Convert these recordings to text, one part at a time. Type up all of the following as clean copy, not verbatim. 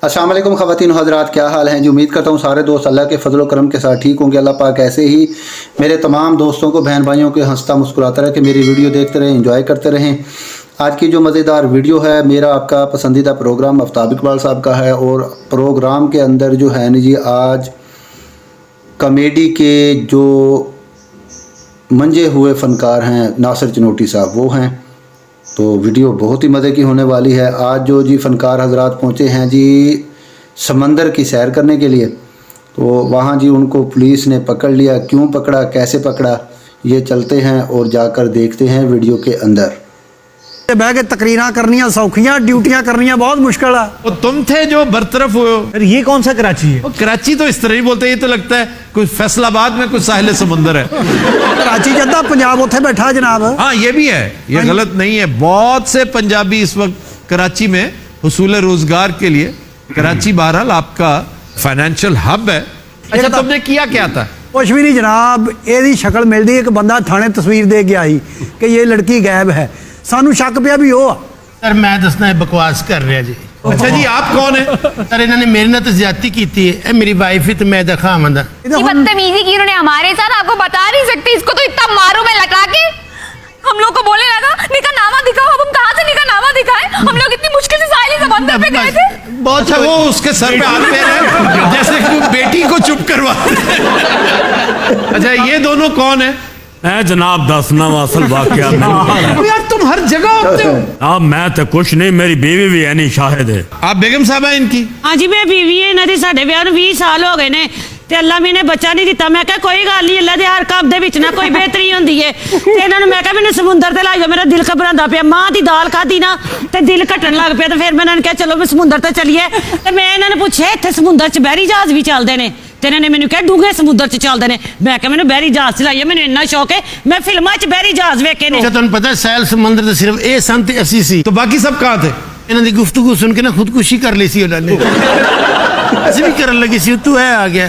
अस्सलाम वालेकुम ख़वातीन हज़रात, क्या हाल हैं जी। उम्मीद करता हूँ सारे दोस्त अल्लाह के फजल करम के साथ ठीक होंगे। अल्लाह पाक ऐसे ही मेरे तमाम दोस्तों को, बहन भाइयों के हंसता मुस्कुराता रहे कि मेरी वीडियो देखते रहें, एंजॉय करते रहें। आज की जो मज़ेदार वीडियो है, मेरा आपका पसंदीदा प्रोग्राम आफ्ताब इकबाल साहब का है। और प्रोग्राम के अंदर जो है ना जी, आज कॉमेडी के जो मंजे हुए फ़नकार हैं नासिर चनोटी साहब, वो हैं। तो वीडियो बहुत ही मज़े की होने वाली है। आज जो जी फ़नकार हजरात पहुँचे हैं जी समंदर की सैर करने के लिए, तो वहाँ जी उनको पुलिस ने पकड़ लिया। क्यों पकड़ा, कैसे पकड़ा, ये चलते हैं और जाकर देखते हैं वीडियो के अंदर। बह के तकरीरां करनियां सौखियां, ड्यूटियां करनियां बहुत मुश्किल है। वो तुम थे जो बरतरफ हुए हो। फिर ये कौन सा कराची है? वो कराची तो इस तरह ही बोलते हैं, ये तो लगता है कुछ फैसलाबाद में कुछ साहिल समुंदर है। कराची जद्दा पंजाब उत्थे बैठा जनाब। हाँ, ये भी है, ये गलत नहीं है। बहुत से पंजाबी इस वक्त कराची में हुसूल रोजगार के लिए, कराची बहरहाल आपका फाइनेंशियल हब है। अच्छा, तुमने किया क्या था? कुछ भी नहीं जनाब, एदी शक्ल मिलती, एक बंदा थाने तस्वीर दे के आई कि ये लड़की गायब है। सानू शक पिया भी हो। सर मैं दसना है, बकवास कर रहा जी। अच्छा जी, आप कौन है? सर इन्होंने मेरे नाल तो ज्यादती की थी। ए मेरी वाइफ ही तो मैं दिखा मंदा ये बदतमीजी की इन्होंने हमारे साथ, आपको बता नहीं सकती। इसको तो इतना मारो में लगा के हम लोग को बोलने लगा निकाहनामा दिखाओ। अब हम कहाँ से निकाहनामा दिखाएं? हम लोग इतनी मुश्किल से साहिल समंदर पे गए थे। बहुत अच्छा, वो उसके सर पे हाथ फेर है जैसे कि बेटी को चुप करवा। अच्छा, ये दोनों कौन है? मैं जनाब दसना असल वाकया। यार तुम हर जगह होते हो। अब मैं तो कुछ नहीं, मेरी बीवी भी है नहीं, शाहिद है। आप बेगम साहब हैं इनकी? हाँ जी, मैं बीवी है इन्हां दी। साडे विआह नूं 20 साल हो गए ने ते अल्लाह मैंने बच्चा नहीं दिता। मैं कहा कोई गल नहीं, अल्लाह दे हर काम दे विच ना कोई बेहतरी हुंदी है। ते इन्हां नूं मैं कहा मैनूं समुंदर ते लाइयो, मेरा दिल घबरांदा पिया। मां दी दाल खाधी ना ते दिल घटन लग पिया। ते फिर मैं इन्हां नूं कहा चलो मैं समुंदर ते चलिए। ते मैं इन्हां नूं पुछया इत्थे समुंदर च बहरी जहाज भी चलदे ने? ते इन्हां ने मैनूं कहा डूंगे समुंदर च चलदे ने। मैं कहा मैनूं बहरी जहाज चलाइए, मैनूं इन्ना शौक है, मैं फिल्मां च बहरी जहाज वेखे ने। अच्छा तुम पता है सैल समंदर तो सिर्फ ए सन ते असी सी। तो बाकी सब कहाँ थे? इन्हों की गुफ्तगू सुन के ना खुदकुशी कर ली सी उन्होंने। असि भी करन लगी सी, तू है आ गया।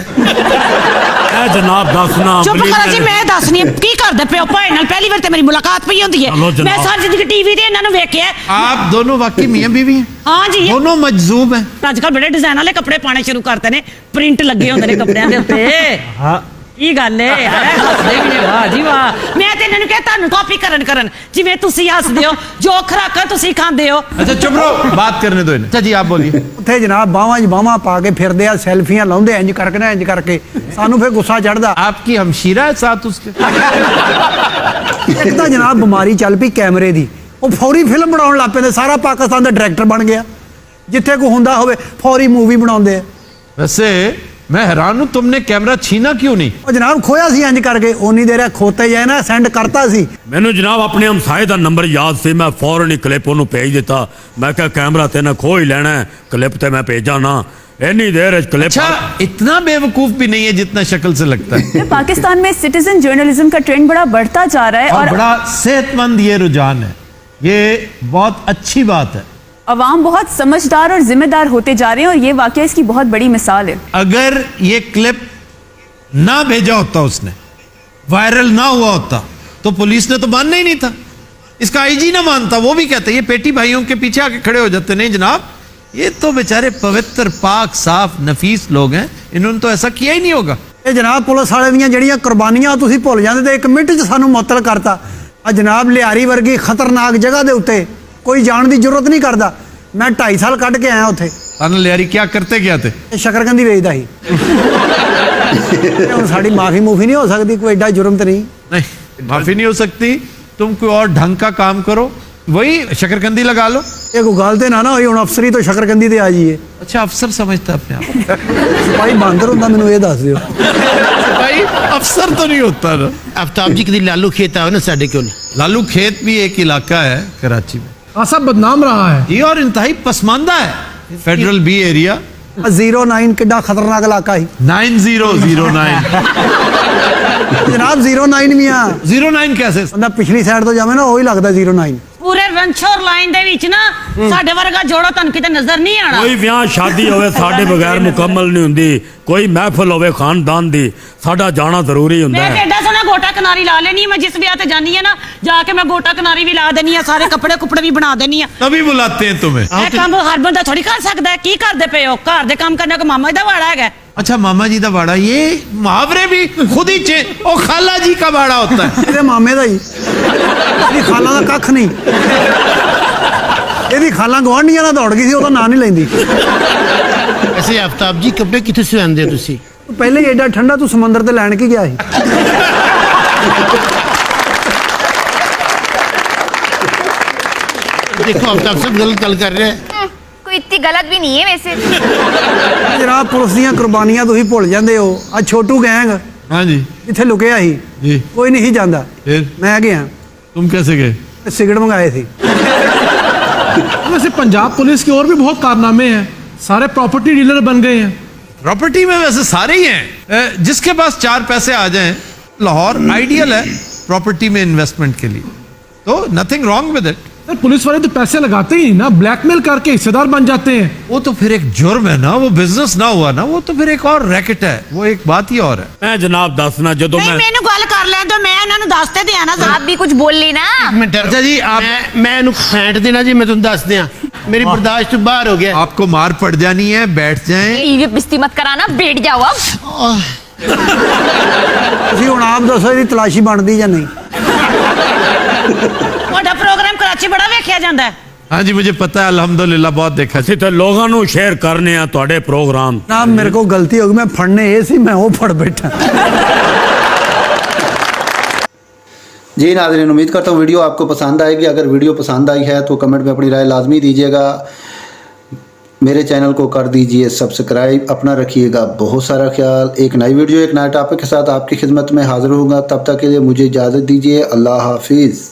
जनाब दसना चुप करो जी, मैं दसनी की करदे पे भाई नाल पहली बार ते मेरी मुलाकात पई होंदी है। मैं सारी जिंदगी टीवी ते इन्हां नूं वेखिया। आप दोनों वाकई मियां बीवी हैं? हाँ जी, दोनों मजजूब हैं। आजकल बड़े डिजाइन वाले कपड़े पाने शुरू करते ने, प्रिंट लगे होंदे ने कपड़ियां दे उत्ते। की गल है यार, हसदे भी ने, वाह जी वाह। मैं ते इन्हां नूं कहा तुहानूं कॉपी करन जिवें तुसीं हसदे हो, जो खुराकां तुसीं खांदे हो। अच्छा चुप रहो, बात करने दो इन्हें। अच्छा जी, आप बोलिए। उत्थे जनाब बावां 'च बावां पा के फिरदे आ, सेल्फियां लाउंदे इंज करके ना, इंज करके सानू फिर गुस्सा चढ़दा। आपकी हमशीरा है साथ उसके? एक तो जनाब बीमारी चल पई कैमरे दी, वो फौरी फिल्म बनाउण लग पैंदे। सारा पाकिस्तान दा डायरैक्टर बन गया, जिथे कोई हुंदा होवे फौरी मूवी बनाउंदे। वैसे मैं हैरान हूं, तुमने कैमरा छीना क्यों नहीं? ਉਹ जनाब खोया सी इंज करके, ओनी देर खोते जाए ना सेंड करता सी। मैनू जनाब अपने हमसाए का नंबर याद से, मैं फौरन ही क्लिप उन्होंने भेज दिता। मैं क्या कैमरा तेने खो ही लेना है, क्लिप ते मैं भेजा ना। इन्नी देर क्लिप। अच्छा, इतना बेवकूफ भी नहीं है जितना शक्ल से लगता है। पाकिस्तान में सिटीजन जर्नलिज्म का ट्रेंड बड़ा बढ़ता जा रहा है और बड़ा सेहतमंद ये रुझान है। ये बहुत अच्छी बात है। अवाम बहुत समझदार और जिम्मेदार होते जा रहे हैं और ये वाकया इसकी बहुत बड़ी मिसाल है। अगर ये क्लिप ना भेजा होता, उसने वायरल ना हुआ होता, तो पुलिस ने तो मानना ही नहीं था। इसका आईजी ना मानता, वो भी कहते ये पेटी भाइयों के पीछे आके खड़े हो जाते। नहीं जनाब, ये तो बेचारे पवित्र पाक साफ नफीस लोग हैं, इन्होंने तो ऐसा किया ही नहीं होगा। ਇਹ जनाब पुलिस वाले ਦੀਆਂ ਜਿਹੜੀਆਂ ਕੁਰਬਾਨੀਆਂ ਤੁਸੀਂ ਭੁੱਲ ਜਾਂਦੇ ਤੇ 1 ਮਿੰਟ 'ਚ ਸਾਨੂੰ ਮੁਅੱਤਲ ਕਰਤਾ। ਆ ਜਨਾਬ ਲਿਆਰੀ ਵਰਗੀ ਖਤਰਨਾਕ ਜਗ੍ਹਾ ਦੇ ਉੱਤੇ ਕੋਈ ਜਾਣ ਦੀ ਜ਼ਰੂਰਤ ਨਹੀਂ ਕਰਦਾ। ਮੈਂ 2.5 साल ਕੱਢ ਕੇ ਆਇਆ ਉੱਥੇ। अनिल यारी क्या करते क्या थे? शकरकंदी ਵੇਚਦਾ ਸੀ। ਹੁਣ ਸਾਡੀ ਮਾਫੀ ਮੂਫੀ ਨਹੀਂ ਹੋ ਸਕਦੀ, ਕੋਈ ਐਡਾ जुर्म तो नहीं। नहीं, माफी नहीं हो सकती। तुम कोई और ढंग का काम करो, वही शकरकंदी लगा लो। ਇਹ ਕੋਈ ਗੱਲ ਤੇ ਨਾ ਹੋਈ ਹੁਣ ਅਫਸਰੀ ਤੋਂ शकरकंदी ਤੇ ਆ ਜਾਈਏ। अच्छा, अफसर समझता अपने आप। ਭਾਈ ਬਾਂਦਰ ਹੁੰਦਾ, ਮੈਨੂੰ ਇਹ ਦੱਸ ਦਿਓ। भाई अफसर तो नहीं होता ना। आफ्ताब जी कदी लालू खेत आओ ना साडे कोल। लालू खेत भी एक इलाका है कराची में, खासा बदनाम रहा है जी, और इंतहाई पसमानदा है। फेडरल बी एरिया 09 कितना खतरनाक इलाका ही। 9009 जनाब 09 भी हाँ 09 कैसे? बंदा पिछली साइड तो जावे ना वही लगता 09। पूरे ਰੰਸ਼ੋਰ ਲਾਈਨ ਦੇ ਵਿੱਚ ਨਾ ਸਾਡੇ ਵਰਗਾ ਜੋੜੋ ਤੁਹਾਨੂੰ ਕਿਤੇ ਨਜ਼ਰ ਨਹੀਂ ਆਣਾ ਕੋਈ ਵਿਆਹ ਸ਼ਾਦੀ ਹੋਵੇ ਸਾਡੇ ਬਗੈਰ ਮੁਕੰਮਲ ਨਹੀਂ ਹੁੰਦੀ, ਕੋਈ ਮਹਿਫਲ ਹੋਵੇ ਖਾਨਦਾਨ ਦੀ, ਸਾਡਾ ਜਾਣਾ ਜ਼ਰੂਰੀ ਹੁੰਦਾ ਮੈਂ ਤੇ ਹੈ। ਐਡਾ ਸੋਹਣਾ ਗੋਟਾ ਕਿਨਾਰੀ ਲਾ ਲੈਣੀ ਮੈਂ ਜਿਸ ਵਿਆਹ ਤੇ ਜਾਨੀ ਆ ਨਾ ਜਾ ਕੇ ਮੈਂ ਗੋਟਾ ਕਿਨਾਰੀ ਵੀ ਲਾ ਦੇਣੀ ਆ ਸਾਰੇ ਕੱਪੜੇ ਕੁਪੜੇ ਵੀ ਬਣਾ ਦੇਣੀ ਆ तभी बुलाते हैं तुम्हें। ਇਹ ਕੰਮ ਹਰ ਬੰਦਾ ਥੋੜੀ ਕਰ ਸਕਦਾ ਹੈ। ਕੀ ਕਰਦੇ ਪਏ ਹੋ? ਘਰ ਦੇ ਕੰਮ ਕਰਨਾ ਕੋ ਮਾਮਾ ਜੀ ਦਾ ਵਾੜਾ ਹੈਗਾ अच्छा मामा जी का बाड़ा, ये मुहावरे भी खुद ही ओ खाला जी का बाड़ा होता है। ਇਹਦੇ ਮਾਮੇ ਦਾ ਹੀ ਇਹਦੀ ਖਾਲਾਂ ਦਾ ਕੱਖ ਨਹੀਂ ਇਹਦੀ ਖਾਲਾਂ ਗਵਾਂਢੀਆਂ ਨਾਲ ਦੌੜ ਗਈ ਸੀ, ਉਹਦਾ ਨਾਂ ਨਹੀਂ ਲੈਂਦੀ। ऐसे आफ्ताब जी कपड़े कितने सिलांदे हो तुसी? ਪਹਿਲੇ ਹੀ ਐਡਾ ਠੰਡਾ ਤੂੰ ਸਮੁੰਦਰ ਤੇ ਲੈਣ ਕੀ ਗਿਆ ਸੀ? देखो आफ्ताब साहब गलत गल कर रहे हैं। कोई इतनी गलत भी नहीं है वैसे। ਜਨਾਬ ਪੁਲਿਸ ਦੀਆਂ ਕੁਰਬਾਨੀਆਂ ਤੁਸੀਂ ਭੁੱਲ ਜਾਂਦੇ ਹੋ। ਅੱਜ ਛੋਟੂ ਗੈਂਗ हाँ जी ਇੱਥੇ ਲੁਕਿਆ ਸੀ, जी। ਕੋਈ ਨਹੀਂ ਸੀ ਜਾਂਦਾ, फिर ਮੈਂ ਗਿਆ तुम कैसे गए? ਤੇ ਸਿਗਰਟ ਮੰਗਾਏ ਸੀ। वैसे पंजाब पुलिस के और भी बहुत कारनामे हैं, सारे प्रॉपर्टी डीलर बन गए हैं। प्रॉपर्टी में वैसे सारे ही हैं, जिसके पास 4 पैसे आ जाएं, लाहौर आइडियल है प्रॉपर्टी में इन्वेस्टमेंट के लिए, तो nothing wrong with it. Sir police वाले तो पैसे लगाते ही ना, ब्लैकमेल करके हिस्सेदार बन जाते हैं। वो तो फिर एक जुर्म है ना, वो बिजनेस ना हुआ ना, वो तो फिर एक और रैकेट है, वो एक बात ही और है। मैं जनाब दसना जो ਨਹੀਂ मैं ਮੈਨੂੰ ਗੱਲ ਕਰ ਲੈਣ ਦਿਓ ਮੈਂ ਉਹਨਾਂ ਨੂੰ ਦੱਸਤੇ ਦਿਆਂ ਨਾ आप भी कुछ बोल लेना। अच्छा जी आप मैं इन्हू फेंट देना जी, मैं तुम दस दिया मेरी बर्दाश्त तो बाहर हो गया। आपको मार पड़ जानी है, बैठ जाएं। ये बिस्ती मत कराना, बैठ जाओ अब। ਤੁਸੀਂ ਹੁਣ ਆਪ ਦੱਸੋ ਇਹਦੀ ਤਲਾਸ਼ੀ ਬਣਦੀ ਜਾਂ ਨਹੀਂ? ਤੁਹਾਡਾ ਪ੍ਰੋਗਰਾਮ ਕਰਾਚੀ ਬੜਾ ਵੇਖਿਆ ਜਾਂਦਾ ਹੈ। हाँ जी मुझे पता है, अल्हम्दुलिल्लाह बहुत देखा। ਅਸੀਂ ਤਾਂ ਲੋਕਾਂ ਨੂੰ ਸ਼ੇਅਰ ਕਰਨੇ ਆ ਤੁਹਾਡੇ ਪ੍ਰੋਗਰਾਮ। ਨਾ ਮੇਰੇ ਕੋਲ ਗਲਤੀ ਹੋ ਗਈ, ਮੈਂ ਫੜਨੇ ਇਹ ਸੀ, ਮੈਂ ਉਹ ਫੜ ਬੈਠਾ। जी नाज़रीन, उम्मीद करता हूँ वीडियो आपको पसंद आएगी। अगर वीडियो पसंद आई है तो कमेंट में अपनी राय लाजमी दीजिएगा। मेरे चैनल को कर दीजिए सब्सक्राइब। अपना रखिएगा बहुत सारा ख्याल। एक नई वीडियो एक नए टॉपिक के साथ आपकी खिदमत में हाजिर होगा। तब तक के लिए मुझे इजाज़त दीजिए। अल्लाह हाफिज़।